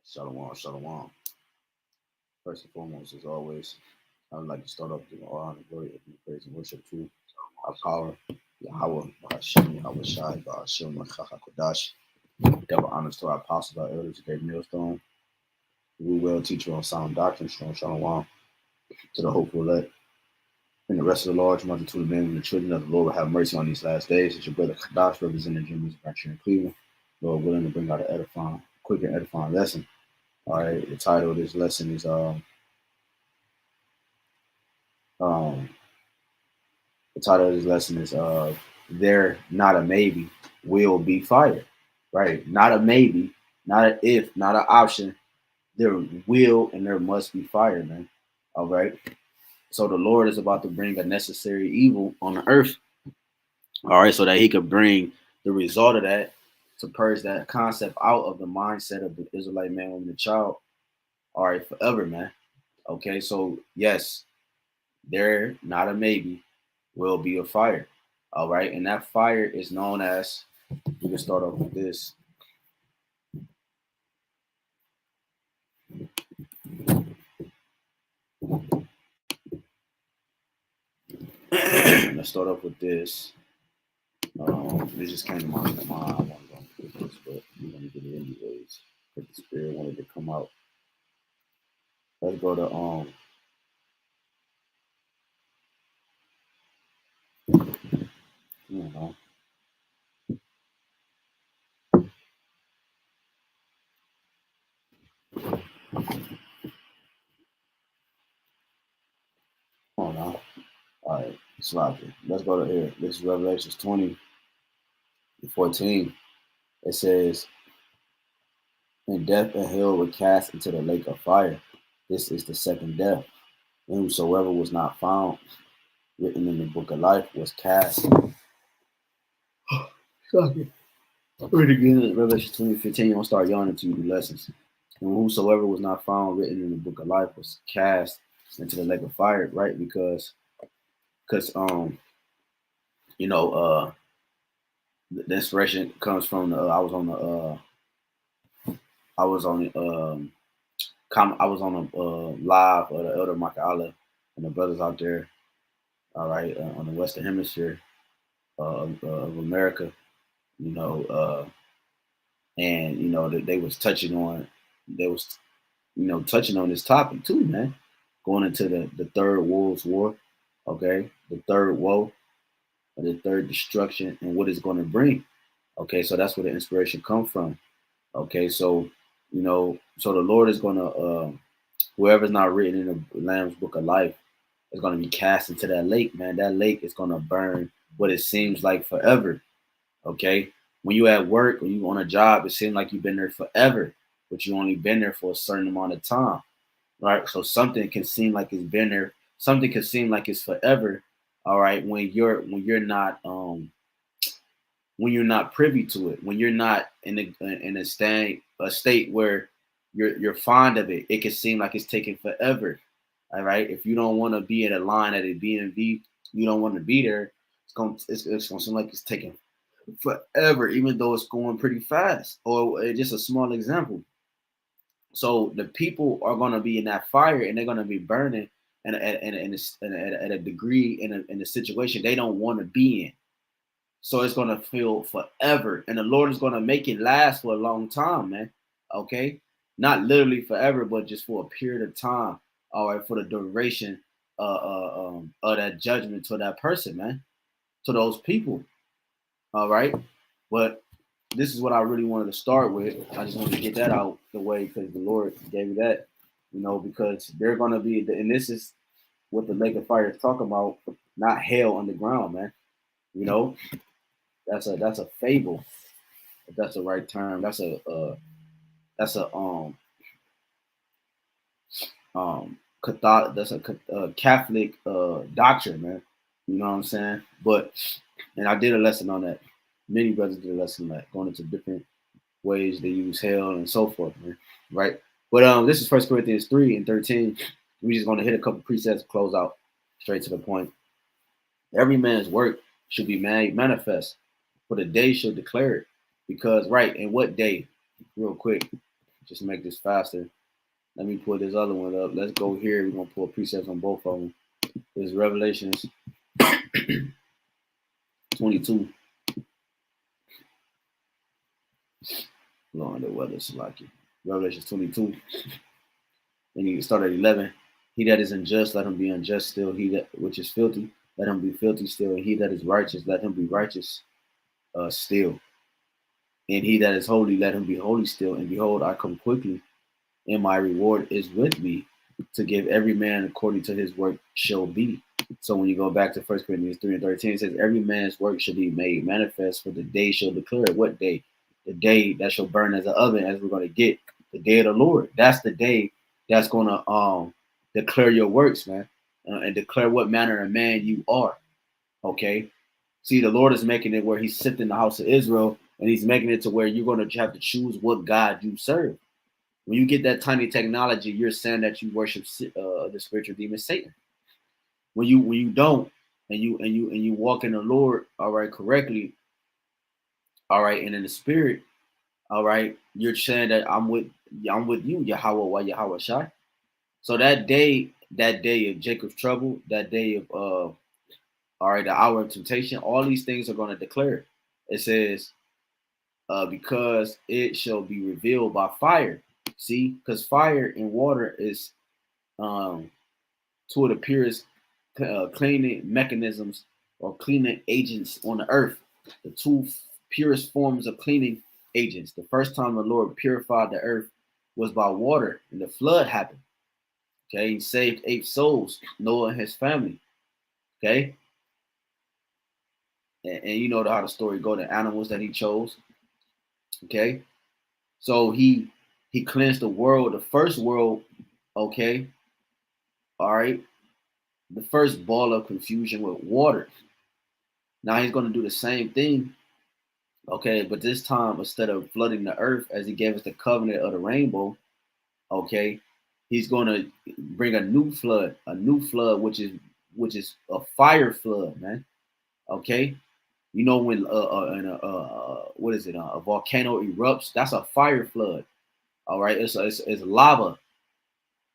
Shalom, shalom. First and foremost, as always, I would like to start off with all honor, glory, and praise and worship to our power, YAHAWAH, BAHSHAM, YAHAWASHI, BAHSHAM, HAQADASH. Double honors to our apostles, our elders, great millstone. We will teach you on sound doctrine, shalom, to the hopeful elect. And the rest of the large multitude of men and the children of the Lord will have mercy on these last days. It's your brother Kadash, representing Jim Branch in Cleveland. Lord willing to bring out an edifying, quick and edifying lesson. All right, the title of this lesson is the title of this lesson is "There Not a Maybe Will Be Fire." Right, not a maybe, not an if, not an option. There will and there must be fire, man. All right. So the Lord is about to bring a necessary evil on the earth. All right, so that He could bring the result of that to purge that concept out of the mindset of the Israelite man, woman, and child. All right, forever, man. Okay, so yes, there, not a maybe, will be a fire. All right, and that fire is known as, we can start off with this. Let's start off with this. It just came to my mind. I want to go with this, but we're going to get it anyways. Because the Spirit wanted to come out. Let's go to, you know. Come on now. All right, sloppy. Let's go to here. This is Revelation 20:14. It says, "And death and hell were cast into the lake of fire. This is the second death. And whosoever was not found written in the book of life was cast." Sorry. Read it again. Revelation 20:15. You don't start yawning until you do lessons. And whosoever was not found written in the book of life was cast into the lake of fire, right? Because you know, the inspiration comes from the I was on the live of the Elder Micah Allah and the brothers out there, all right, on the Western Hemisphere of America, you know, and you know that they was touching on this topic too, man, going into the third World War, okay, the third woe, the third destruction, and what it's going to bring. Okay, so that's where the inspiration comes from. Okay, so so the Lord is going to whoever's not written in the Lamb's Book of Life is going to be cast into that lake, man. That lake is going to burn what it seems like forever. Okay, when you at work, when you on a job, it seems like you've been there forever, but you only been there for a certain amount of time, right? So something can seem like it's been there. Something can seem like it's forever. All right, when you're not privy to it, when you're not in a state where you're fond of it, it can seem like it's taking forever. All right. If you don't want to be in a line at a BNB, you don't want to be there. It's gonna seem like it's taking forever, even though it's going pretty fast. Or just a small example. So the people are gonna be in that fire and they're gonna be burning and at a degree in a situation they don't want to be in. So it's gonna feel forever, and the Lord is gonna make it last for a long time, man. Okay, not literally forever, but just for a period of time. All right, for the duration of that judgment to that person, man, to those people. All right, but this is what I really wanted to start with. I just wanted to get that out the way because the Lord gave me that, because they're gonna be, and this is what the lake of fire is talking about, not hell underground, man. You know, that's a fable, if that's the right term. That's a Catholic doctrine, man. You know what I'm saying? But and I did a lesson on that. Many brothers did a lesson on that, going into different ways they use hell and so forth, man. Right? But this is 1 Corinthians 3:13. We're just gonna hit a couple precepts to close out straight to the point. Every man's work should be made manifest, for the day shall declare it. Because right, and what day? Real quick, just to make this faster. Let me pull this other one up. Let's go here. We're gonna pull precepts on both of them. There's Revelations 22. Lord, the weather's like it. Revelations 22. And you start at 11. He that is unjust, let him be unjust still. He that which is filthy, let him be filthy still. And he that is righteous, let him be righteous still. And he that is holy, let him be holy still. And behold, I come quickly, and my reward is with me, to give every man according to his work shall be. So when you go back to 1 Corinthians 3:13, it says, every man's work shall be made manifest, for the day shall declare it. What day? The day that shall burn as an oven, as we're going to get. The day of the Lord. That's the day that's going to declare your works, man, and declare what manner of man you are. Okay? See, the Lord is making it where he's sifting the house of Israel, and he's making it to where you're going to have to choose what God you serve. When you get that tiny technology, you're saying that you worship the spiritual demon Satan. When you don't, and you walk in the Lord, all right, correctly, all right, and in the spirit, all right, you're saying that I'm with you, YAHAWAH, YAHAWASHI. So that day of Jacob's trouble, that day of all right, the hour of temptation, all these things are going to declare. It says, because it shall be revealed by fire. See, because fire and water is two of the purest cleaning mechanisms or cleaning agents on the earth. The two purest forms of cleaning agents. The first time the Lord purified the earth was by water, and the flood happened. Okay, he saved 8 souls, Noah and his family. Okay, and you know how the story go, the animals that he chose. Okay, so he cleansed the world, the first world. Okay, all right, the first ball of confusion with water. Now he's going to do the same thing. Okay, but this time, instead of flooding the earth as he gave us the covenant of the rainbow, okay, he's going to bring a new flood, which is a fire flood, man. Okay, you know when what is it? A volcano erupts, that's a fire flood. All right, it's lava.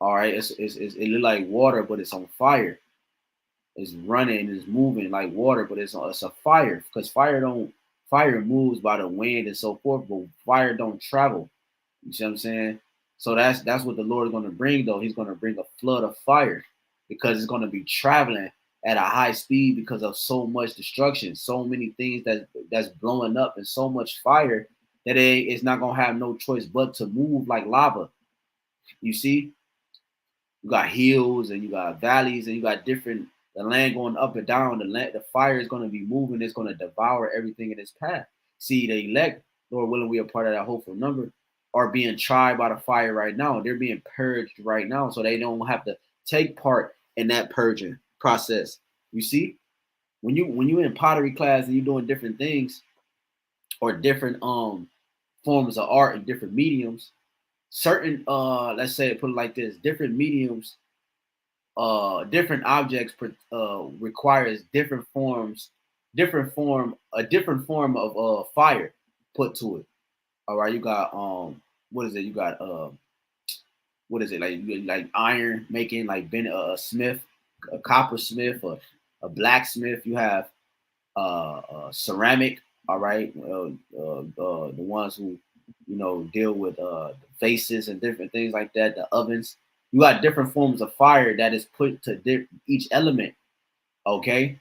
All right, it look like water, but it's on fire. It's running, it's moving like water, but it's a fire, because fire moves by the wind and so forth, but fire don't travel. You see what I'm saying? So that's what the Lord is going to bring, though. He's going to bring a flood of fire, because it's going to be traveling at a high speed because of so much destruction, so many things that's blowing up, and so much fire that it's not going to have no choice but to move like lava. You see? You got hills and you got valleys and you got the land going up and down. The fire is going to be moving. It's going to devour everything in its path. See, the elect, Lord willing, we are part of that hopeful number, are being tried by the fire right now. They're being purged right now, so they don't have to take part in that purging process. You see, when you in pottery class and you're doing different things or different forms of art and different mediums, certain let's say, put it like this, different mediums, different objects requires a different form of fire put to it. All right, you got what is it? You got what is it, like iron making, like been a smith, a coppersmith, or a blacksmith. You have ceramic. All right, the ones who deal with vases and different things like that. The ovens. You got different forms of fire that is put to each element. Okay,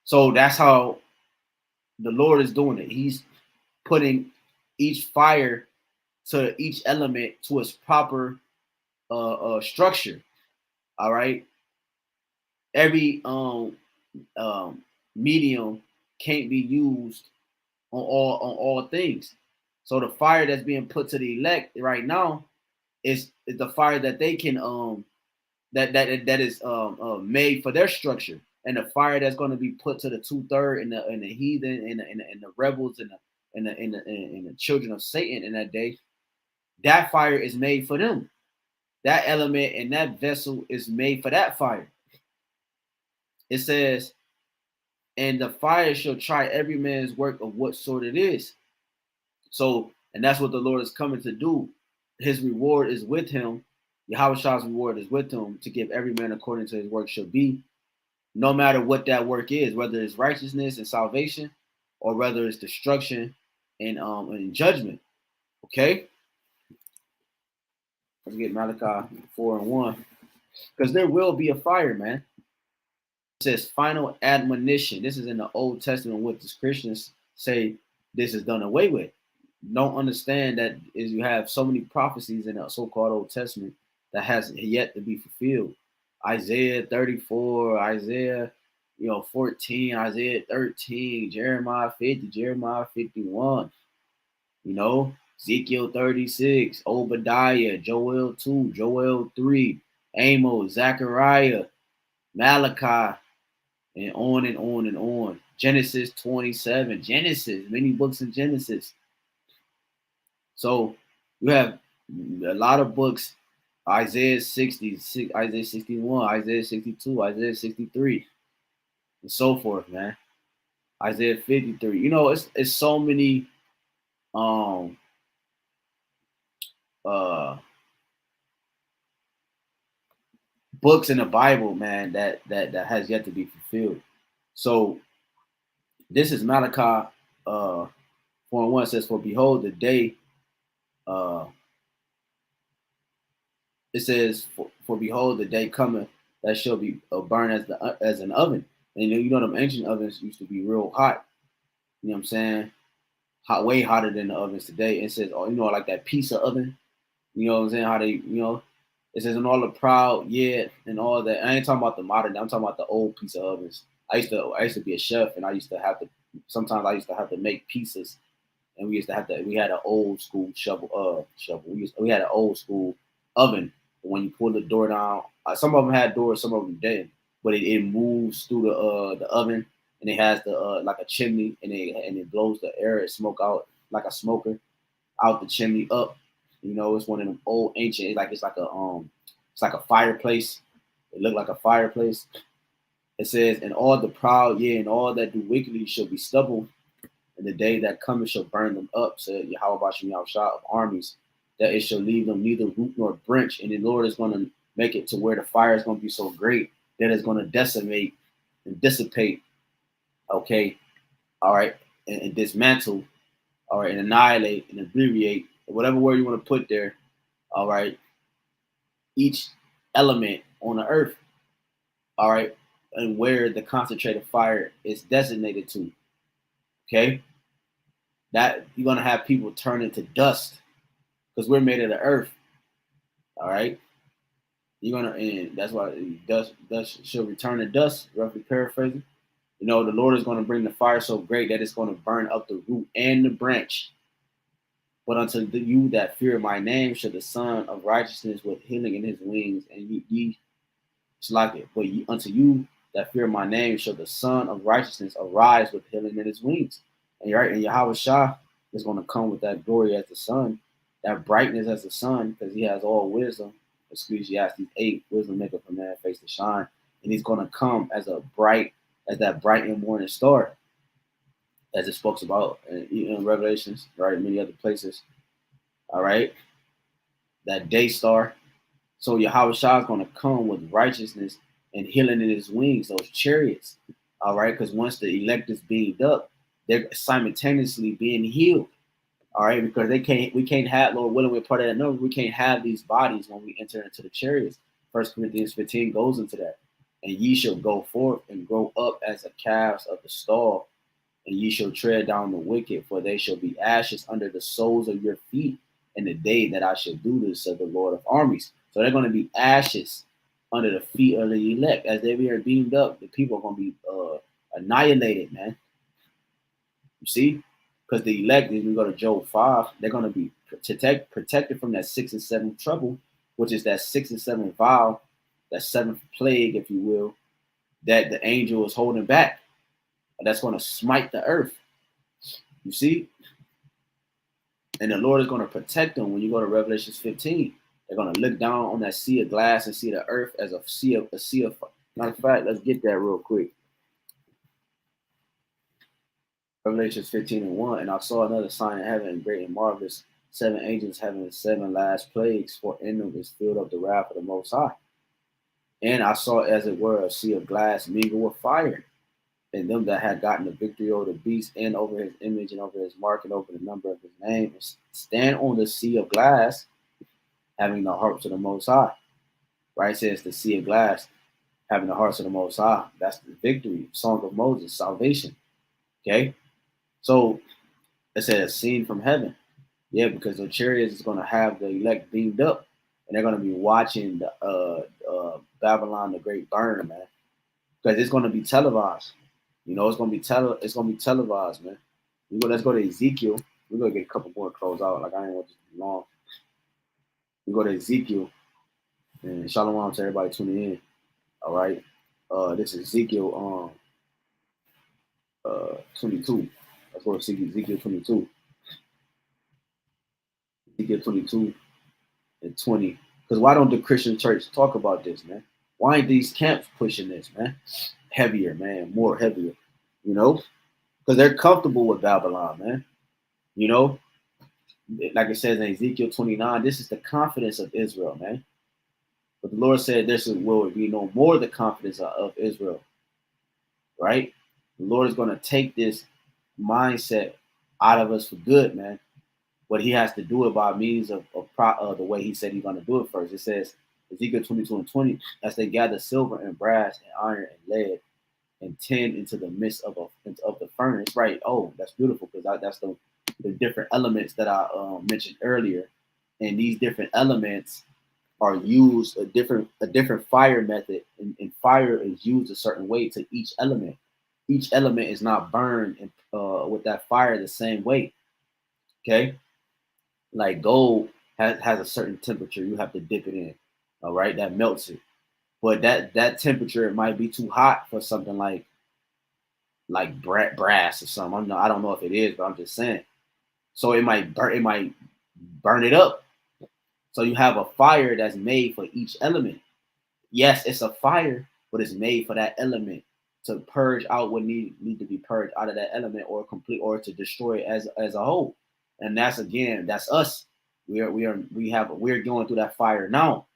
so that's how the Lord is doing it. He's putting each fire to each element to its proper structure. All right, every medium can't be used on all things. So the fire that's being put to the elect right now is the fire that they can that is made for their structure, and the fire that's going to be put to the 2/3 and the heathen and the rebels and the children of Satan in that day. That fire is made for them. That element and that vessel is made for that fire. It says, and the fire shall try every man's work of what sort it is. So, and that's what the Lord is coming to do. His reward is with him. Yahawah's reward is with him to give every man according to his work shall be, no matter what that work is, whether it's righteousness and salvation, or whether it's destruction and judgment. Okay? Let's get Malachi 4:1. Because there will be a fire, man. It says final admonition. This is in the Old Testament, what the Christians say this is done away with. Don't understand that is you have so many prophecies in the so-called Old Testament that has yet to be fulfilled. Isaiah 34, Isaiah 14, Isaiah 13, Jeremiah 50, Jeremiah 51, Ezekiel 36, Obadiah, Joel 2, Joel 3, Amos, Zechariah, Malachi, and on and on and on. Genesis 27, Genesis, many books in Genesis. So you have a lot of books, Isaiah 60, Isaiah 61, Isaiah 62, Isaiah 63, and so forth, man. Isaiah 53. It's so many books in the Bible, man, that has yet to be fulfilled. So this is Malachi 4:1 says, for behold, the day it says, for behold, the day cometh that shall be burned as an oven. And them ancient ovens used to be real hot. You know what I'm saying? Hot, way hotter than the ovens today. It says, like that pizza oven. You know what I'm saying? How they, it says, and all the proud, and all that. I ain't talking about the modern. I'm talking about the old pizza ovens. I used to be a chef, and I used to have to make pizzas, and we had an old school shovel. We had an old school oven. When you pull the door down, some of them had doors, some of them didn't, but it moves through the oven, and it has the like a chimney, and it blows the air and smoke out like a smoker out the chimney up. It's one of them old ancient. It's like a fireplace. It looked like a fireplace. It says, and all the proud, and all that do wickedly shall be stubble, and the day that cometh shall burn them up, said YAHWASHI of armies, that it shall leave them neither root nor branch. And the Lord is going to make it to where the fire is going to be so great that it's going to decimate and dissipate, okay, all right, and dismantle, all right, and annihilate and abbreviate, whatever word you want to put there, all right, each element on the earth, all right, and where the concentrated fire is designated to, okay, that you're going to have people turn into dust because we're made of the earth, all right. And that's why dust shall return to dust, roughly paraphrasing. The Lord is going to bring the fire so great that it's going to burn up the root and the branch. But unto you that fear my name shall the Son of Righteousness with healing in his wings, and ye it's like it. But unto you that fear my name shall the Son of Righteousness arise with healing in his wings. And Yahawah is going to come with that glory as the sun, that brightness as the sun, because he has all wisdom. Ecclesiastes 8, wisdom maketh a man face to shine. And he's going to come as that bright and morning star, as it speaks about in Revelations, right, and many other places. All right, that day star. So Yahawah is going to come with righteousness and healing in his wings, those chariots. All right, because once the elect is beamed up, they're simultaneously being healed. All right, because we can't have, Lord willing, we're part of that number. We can't have these bodies when we enter into the chariots. 1 Corinthians 15 goes into that. And ye shall go forth and grow up as the calves of the stall, and ye shall tread down the wicked, for they shall be ashes under the soles of your feet in the day that I shall do this, said the Lord of armies. So they're going to be ashes under the feet of the elect. As they are beamed up, the people are going to be annihilated, man. You see? Because the elect, if we go to Job 5, they're going to be protected from that 6 and 7 trouble, which is that 6 and 7 vial that seventh plague, if you will, that the angel is holding back. That's going to smite the earth. You see? And the Lord is going to protect them. When you go to Revelation 15, they're going to look down on that sea of glass and see the earth as a sea of Matter of fact, let's get that real quick. Revelation 15:1, and I saw another sign in heaven, great and marvelous, 7 angels having the 7 last plagues, for in them is filled up the wrath of the Most High. And I saw, as it were, a sea of glass mingled with fire, and them that had gotten the victory over the beast and over his image and over his mark and over the number of his name, stand on the sea of glass, having the harps of the Most High. Right? It says the sea of glass, having the hearts of the Most High. That's the victory, song of Moses, salvation. Okay? So it said a scene from heaven. Yeah, because the chariots is going to have the elect beamed up, and they're going to be watching the Babylon the Great burn, man. Because it's going to be televised. You know, it's going to be televised, man. Let's go to Ezekiel. We're going to get a couple more close out. Like, I ain't want this to be long. We go to Ezekiel, and shalom to everybody tuning in. All right. This is Ezekiel 22. Let's go to Ezekiel 22. Ezekiel 22 and 20. Because why don't the Christian church talk about this, man? Why ain't these camps pushing this, man? Heavier, man, more heavier, you know? Because they're comfortable with Babylon, man. You know? Like it says in Ezekiel 29, this is the confidence of Israel, man. But the Lord said this will be no more the confidence of Israel, right? The Lord is going to take this mindset out of us for good, man. But he has to do it by means of the way he said he's going to do it first. It says, Ezekiel 22 and 20, as they gather silver and brass and iron and lead and tin into the midst of the furnace. Right. Oh, that's beautiful, because that's the different elements that I mentioned earlier. And these different elements are used a different fire method, and fire is used a certain way to each element. Each element is not burned with that fire the same way. Okay. Like gold has a certain temperature you have to dip it in. All right. That melts it. But that temperature, it might be too hot for something like brass or something. I don't know if it is, but I'm just saying. So it might burn it up. So you have a fire that's made for each element. Yes, it's a fire, but it's made for that element to purge out what need to be purged out of that element, or to destroy it as a whole. And that's us. We're going through that fire now.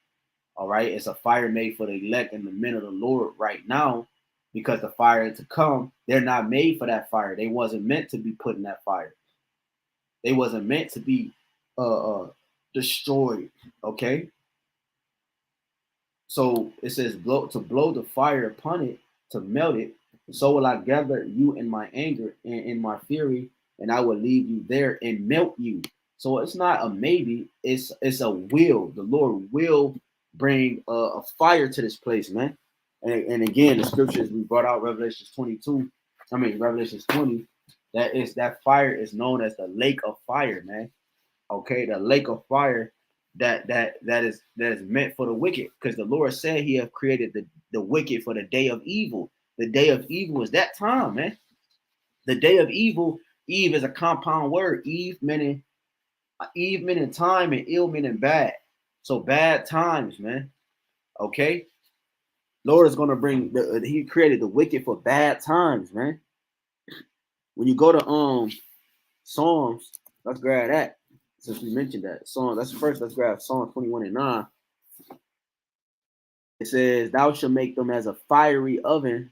All right, it's a fire made for the elect and the men of the Lord right now, because the fire to come, they're not made for that fire. They wasn't meant to be put in that fire. They wasn't meant to be destroyed. Okay. So it says blow the fire upon it, to melt it. So will I gather you in my anger and in my fury, and I will leave you there and melt you. So it's not a maybe, it's a will. The Lord will bring a fire to this place, man. And again, the scriptures we brought out, Revelation 20, that fire is known as the lake of fire, man. Okay, the lake of fire that is meant for the wicked, because the Lord said he have created the wicked for the day of evil. The day of evil is that time, man. The day of evil, Eve is a compound word. Eve meaning time, and ill meaning bad. So bad times, man. Okay. Lord is going to bring he created the wicked for bad times, man. When you go to Psalms, let's grab that. Since we mentioned that Psalm, let's grab Psalm 21 and 9. It says, "Thou shalt make them as a fiery oven."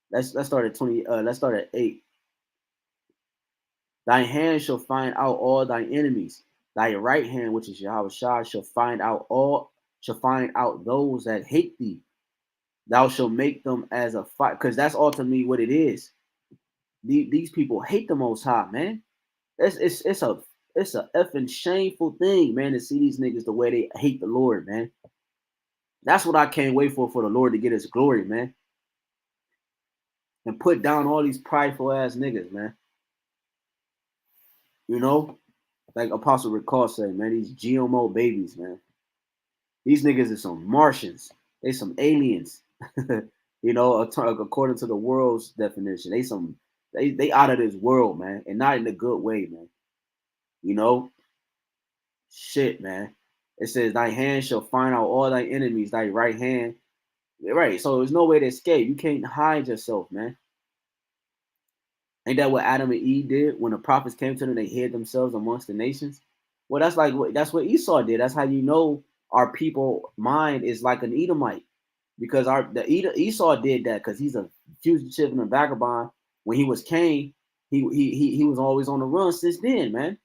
Let's start at 20. Let's start at 8. Thy hand shall find out all thy enemies. Thy right hand, which is YAHWASHI, shall find out those that hate thee. Thou shalt make them as a fire, because that's ultimately what it is. These people hate the Most High, man. It's a effing shameful thing, man, to see these niggas the way they hate the Lord, man. That's what I can't wait for the Lord to get his glory, man. And put down all these prideful ass niggas, man. You know? Like Apostle Recall said, man, these GMO babies, man. These niggas are some Martians. They some aliens. You know, according to the world's definition. They out of this world, man, and not in a good way, man. You know, shit, man. It says, "Thy hand shall find out all thy enemies, thy right hand." Right. So there's no way to escape. You can't hide yourself, man. Ain't that what Adam and Eve did when the prophets came to them? They hid themselves amongst the nations. Well, that's what Esau did. That's how you know our people mind is like an Edomite, because Esau did that because he's a fugitive and a vagabond. When he was Cain, he was always on the run since then, man.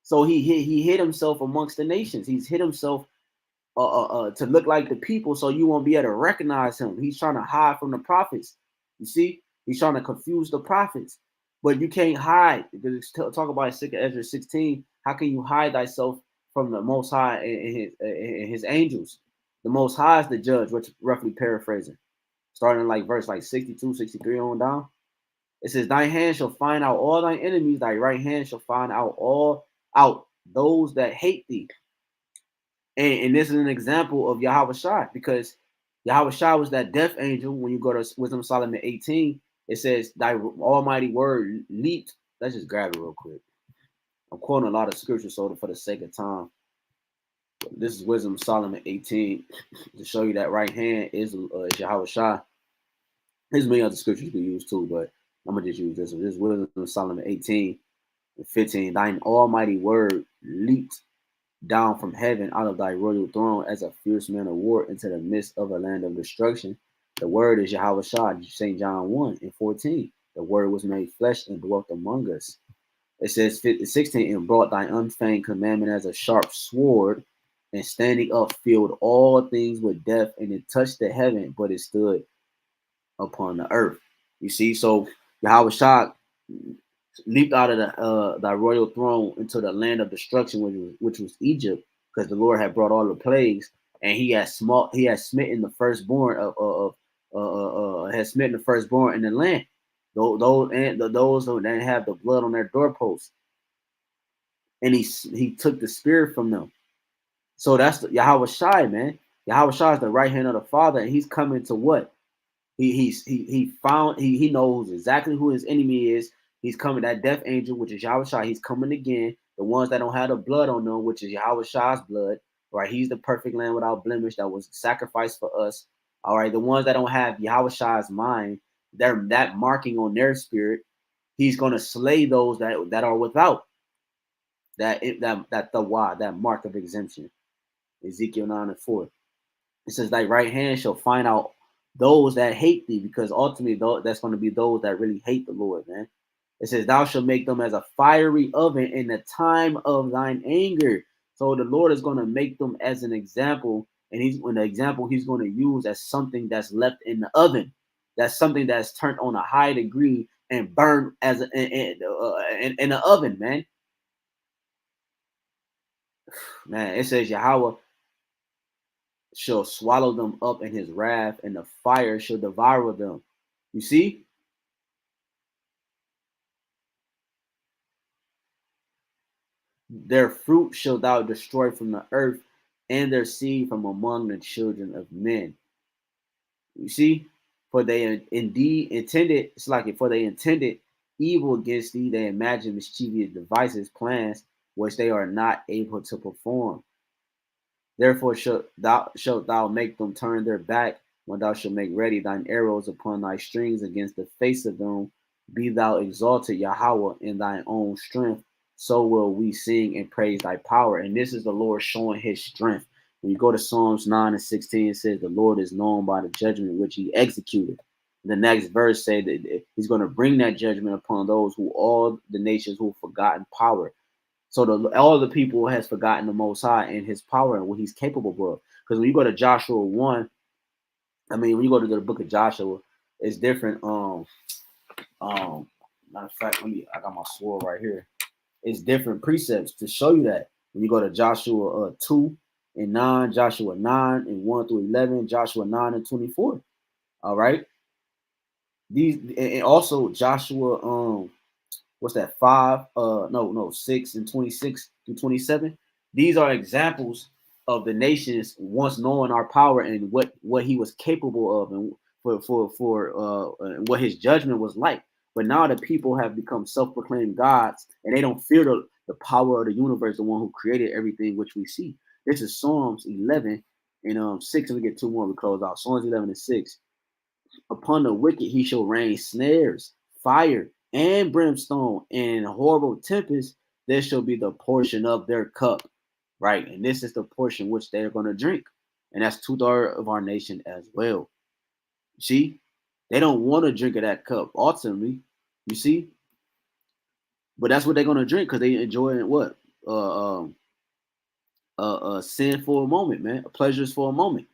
So he hid himself amongst the nations. He's hid himself to look like the people, so you won't be able to recognize him. He's trying to hide from the prophets. You see, he's trying to confuse the prophets, but you can't hide. Because talk about Ezra 16. How can you hide thyself from the Most High and his angels? The Most High is the judge, which roughly paraphrasing, starting like verse like 62, 63 on down. It says, "Thy hand shall find out all thy enemies; thy right hand shall find out those that hate thee." And this is an example of Yahawashi, because Yahawashi was that death angel. When you go to Wisdom Solomon 18, it says, "Thy almighty word leaped." Let's just grab it real quick. I'm quoting a lot of scripture, so for the sake of time, this is Wisdom Solomon 18 to show you that right hand is Yahawashi. There's many other scriptures we use too, but I'm gonna just use this one. This is Wisdom Solomon 18 and 15. "Thine almighty word leaped down from heaven out of thy royal throne as a fierce man of war into the midst of a land of destruction. The word is Yahawashi." St. John 1 and 14. "The word was made flesh and dwelt among us." It says 16, "And brought thy unfeigned commandment as a sharp sword, and standing up filled all things with death, and it touched the heaven, but it stood upon the earth." You see, so Yahawashi leaped out of the royal throne into the land of destruction, which was Egypt, because the Lord had brought all the plagues, and he had smitten the firstborn had smitten the firstborn in the land. Those who didn't have the blood on their doorposts, and he took the spirit from them. So that's the Yahawashi, man. Yahawashi is the right hand of the Father, and he's coming to what? He knows exactly who his enemy is. He's coming, that death angel, which is Yahawashi. He's coming again. The ones that don't have the blood on them, which is Yahawashi's blood, right? He's the perfect lamb without blemish that was sacrificed for us. All right, the ones that don't have Yahawashi's mind, that marking on their spirit, he's gonna slay those that are without that mark of exemption. Ezekiel 9 and 4. It says, "Thy right hand shall find out those that hate thee," because ultimately that's going to be those that really hate the Lord, man. It says, "Thou shalt make them as a fiery oven in the time of thine anger." So the Lord is going to make them as an example, and the example he's going to use as something that's left in the oven. That's something that's turned on a high degree and burned in the oven, man. Man, it says Yahweh shall swallow them up in his wrath, and the fire shall devour them. You see? "Their fruit shalt thou destroy from the earth, and their seed from among the children of men." You see? "For they indeed intended," it's like, "for they intended evil against thee, they imagine mischievous devices, plans, which they are not able to perform. Therefore shalt thou make them turn their back, when thou shalt make ready thine arrows upon thy strings against the face of them. Be thou exalted, Yahweh, in thine own strength. So will we sing and praise thy power." And this is the Lord showing his strength. When you go to Psalms 9 and 16, it says, "The Lord is known by the judgment which he executed." The next verse say that he's going to bring that judgment upon those who all the nations who have forgotten power. So all the people has forgotten the Most High and his power and what he's capable of. Because when you go to Joshua 1, when you go to the book of Joshua, it's different. Matter of fact, I got my sword right here. It's different precepts to show you that. When you go to Joshua 2 and 9, Joshua 9 and 1 through 11, Joshua 9 and 24. All right. These, and also Joshua what's that, 5 6 and 26 through 27. These are examples of the nations once knowing our power and what he was capable of, and what his judgment was like. But now the people have become self-proclaimed gods, and they don't fear the power of the universe, the one who created everything which we see. This is Psalms 11 and 6. And we get two more, we close out. Psalms 11 and 6. Upon the wicked he shall rain snares, fire, and brimstone, and horrible tempest. This shall be the portion of their cup. Right. And this is the portion which they're going to drink. And that's 2/3 of our nation as well. See, they don't want to drink of that cup ultimately. You see, but that's what they're going to drink because they enjoy what? Sin for a moment, man. Pleasures for a moment.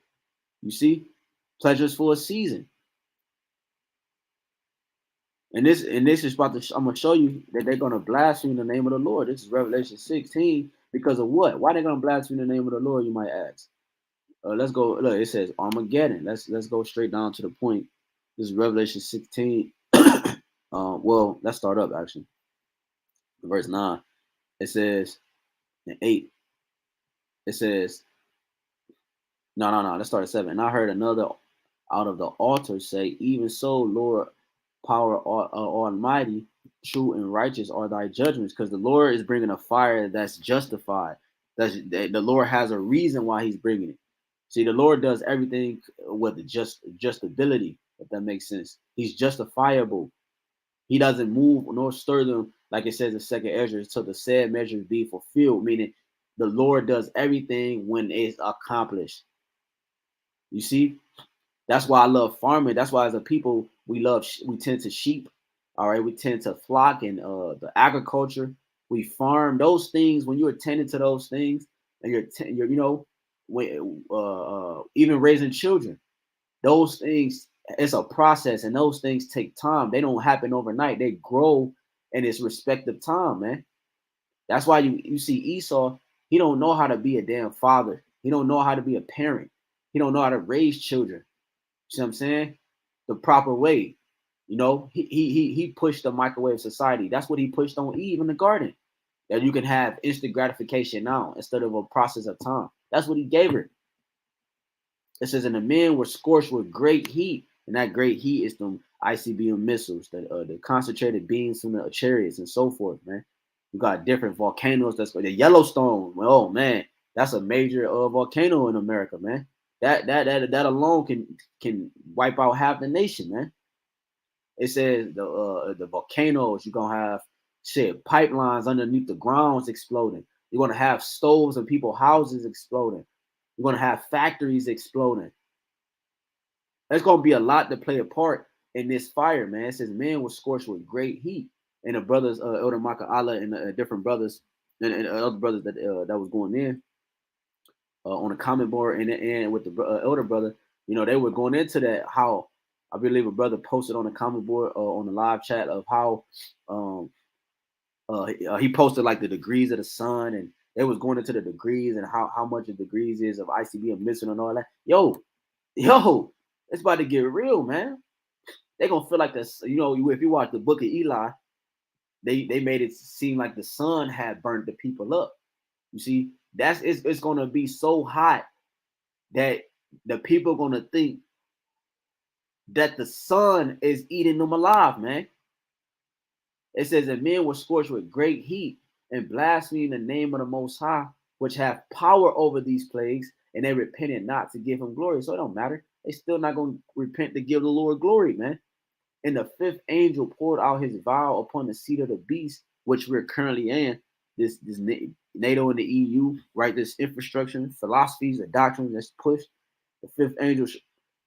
You see, pleasures for a season. And this is about to. I'm gonna show you that they're gonna blaspheme the name of the Lord. This is Revelation 16. Because of what? Why they gonna blaspheme the name of the Lord? You might ask. Let's go. Look, it says Armageddon. Let's go straight down to the point. This is Revelation 16. Well, let's start up actually. Verse 9. It says in 8. It says no. Let's start at 7. And I heard another out of the altar say, "Even so, Lord, power almighty, true and righteous are thy judgments." Because the Lord is bringing a fire that's justified. The Lord has a reason why he's bringing it. See, the Lord does everything with justability, if that makes sense. He's justifiable. He doesn't move nor stir them, like it says in Second Ezra, until the said measures be fulfilled, meaning the Lord does everything when it's accomplished. You see? That's why I love farming. That's why as a people, we tend to sheep. All right. We tend to flock and the agriculture. We farm those things. When you're attending to those things and you're even raising children, those things, it's a process and those things take time. They don't happen overnight. They grow in its respective time, man. That's why you see Esau, he don't know how to be a damn father. He don't know how to be a parent. He don't know how to raise children. See what I'm saying? The proper way. He pushed the microwave society. That's what he pushed on Eve in the garden. That you can have instant gratification now instead of a process of time. That's what he gave her. It says, and the men were scorched with great heat. And that great heat is them ICBM missiles, the concentrated beams from the chariots and so forth, man. You got different volcanoes. That's the Yellowstone. Oh, man. That's a major volcano in America, man. That alone can wipe out half the nation, man. It says the volcanoes, you're gonna have pipelines underneath the grounds exploding. You're gonna have stoves and people's houses exploding. You're gonna have factories exploding. There's gonna be a lot to play a part in this fire, man. It says men were scorched with great heat, and the brothers, Elder Maka Allah and different brothers and other brothers that was going in. On a comment board and with the elder brother, they were going into that, how I believe a brother posted on the comment board on the live chat of how he posted like the degrees of the sun, and they was going into the degrees and how much the degrees is of ICBM missile and all that. Yo, it's about to get real, man. They're gonna feel like this, if you watch the book of Eli, they made it seem like the sun had burnt the people up. You see, it's gonna be so hot that the people are gonna think that the sun is eating them alive, man. It says that men were scorched with great heat and blaspheming the name of the Most High, which have power over these plagues, and they repented not to give him glory. So it don't matter. They still not gonna repent to give the Lord glory, man. And the fifth angel poured out his vial upon the seat of the beast, which we're currently in. This NATO and the EU, right? This infrastructure, philosophies, the doctrines that's pushed. The fifth angel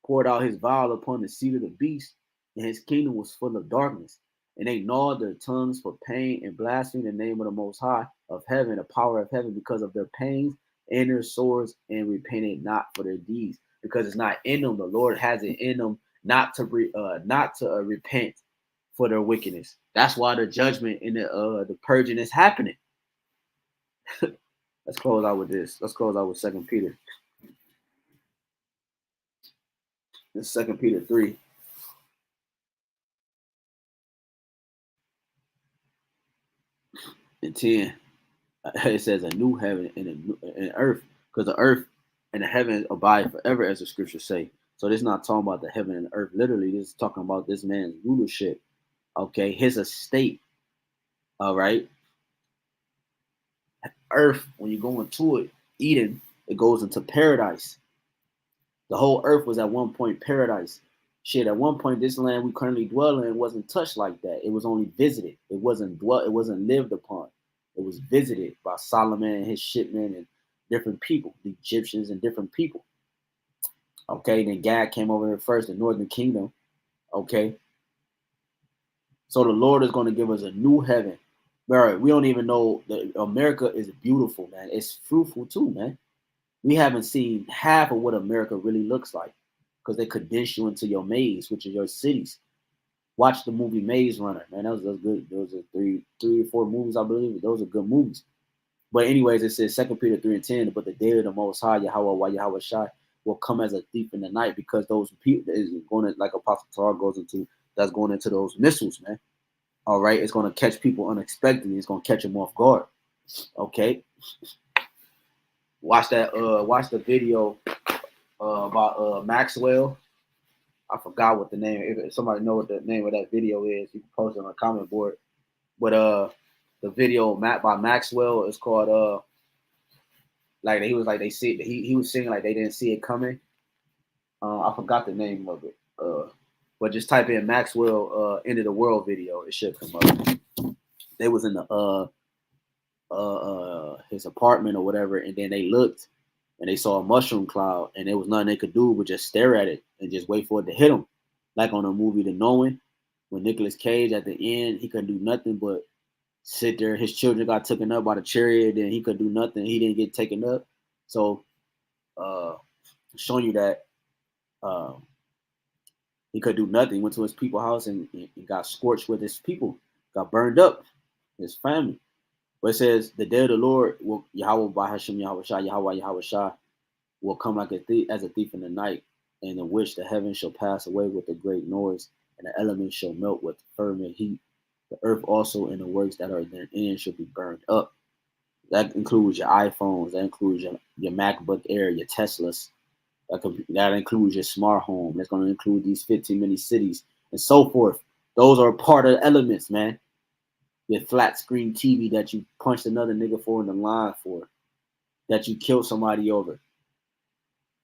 poured out his vial upon the seat of the beast, and his kingdom was full of darkness. And they gnawed their tongues for pain and blasphemed the name of the Most High of heaven, the power of heaven, because of their pains and their sores, and repented not for their deeds, because it's not in them. The Lord has it in them not to repent for their wickedness. That's why the judgment and the purging is happening. Let's close out with this. Let's close out with 2 Peter. This 2 Peter 3. And 10. It says a new heaven and an earth, because the earth and the heaven abide forever, as the scriptures say. So this is not talking about the heaven and the earth. Literally, this is talking about this man's rulership. Okay, his estate. All right, earth. When you go into it, Eden, it goes into paradise. The whole earth was at one point paradise. Shit, at one point, this land we currently dwell in wasn't touched like that. It was only visited. It wasn't dwelt. It wasn't lived upon. It was visited by Solomon and his shipmen and different people, the Egyptians and different people. Okay, then Gad came over here first, the northern kingdom. Okay, so the Lord is going to give us a new heaven. Bro, we don't even know that America is beautiful, man. It's fruitful too, man. We haven't seen half of what America really looks like because they condense you into your maze, which are your cities. Watch the movie Maze Runner, man. That was good. Those are three or four movies, I believe. Those are good movies. But anyways, it says 2 Peter 3:10, but the day of the Most High, YAHWAH, YAHWASHI, will come as a thief in the night, because those people is going to, like Apostle Tar goes into, that's going into those missiles, man. All right, it's going to catch people unexpectedly. It's going to catch them off guard. Okay, watch the video about Maxwell. I forgot what the name. If somebody know what the name of that video is, you can post it on the comment board. But the video by Maxwell is called like he was like they see he was singing like they didn't see it coming. I forgot the name of it. But just type in Maxwell end of the world video. It should come up. They was in the his apartment or whatever, and then they looked and they saw a mushroom cloud, and there was nothing they could do but just stare at it and just wait for it to hit them. Like on the movie The Knowing, when Nicolas Cage at the end, he couldn't do nothing but sit there. His children got taken up by the chariot, and he could do nothing. He didn't get taken up. So showing you that he could do nothing. He went to his people's house and got scorched with his people, got burned up, his family. But it says, the day of the Lord, will Yahweh BAHSHAM, YAHWASHI, YAHWAH, YAHWASHI, will come like as a thief in the night, and in which the heavens shall pass away with a great noise, and the elements shall melt with fervent heat. The earth also and the works that are therein shall be burned up. That includes your iPhones. That includes your MacBook Air, your Teslas. That includes your smart home. That's going to include these 15 mini cities and so forth. Those are part of the elements, man. Your flat screen TV that you punched another nigga for in the line for, that you killed somebody over.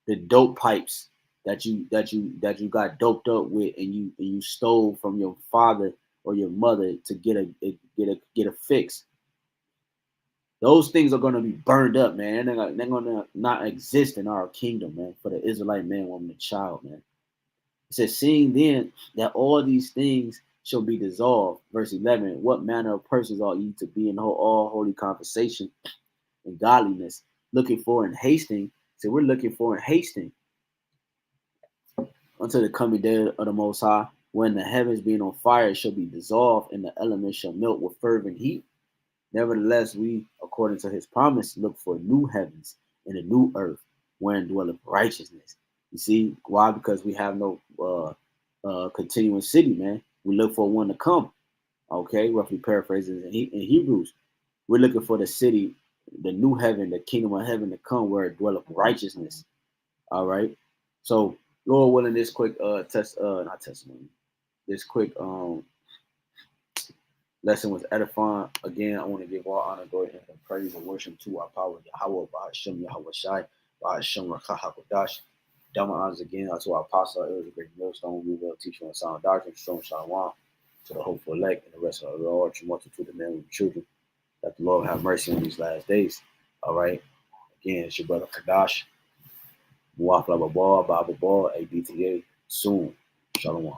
The dope pipes that you got doped up with, and you stole from your father or your mother to get a fix. Those things are gonna be burned up, man. They're gonna not exist in our kingdom, man. For the Israelite man, woman, and child, man. It says, seeing then that all these things shall be dissolved. Verse 11, what manner of persons ought ye to be in all holy conversation and godliness, looking for and hasting. So we're looking for and hasting until the coming day of the Most High, when the heavens being on fire shall be dissolved, and the elements shall melt with fervent heat. Nevertheless, we, according to his promise, look for new heavens and a new earth, wherein dwelleth righteousness. You see why? Because we have no continuing city, man. We look for one to come. Okay, roughly paraphrasing in Hebrews, we're looking for the city, the new heaven, the kingdom of heaven to come, where it dwelleth righteousness. All right. So, Lord willing, this quick not testimony, this quick lesson was edifying. Again, I want to give all honor, glory, and praise and worship to our power, Yahweh, BAHSHAM, YAHWASHI, BAHSHAM, RAWCHAA, HAQADASH. Double honors again to our apostle. It was a great millstone. We will teach you on sound doctrine, strong shalom to the hopeful elect and the rest of the large multitude of men and children. That the Lord have mercy on these last days. All right. Again, it's your brother Kadash. Muaf Lababal, Bible Ball, ABTA. Soon. Shalom.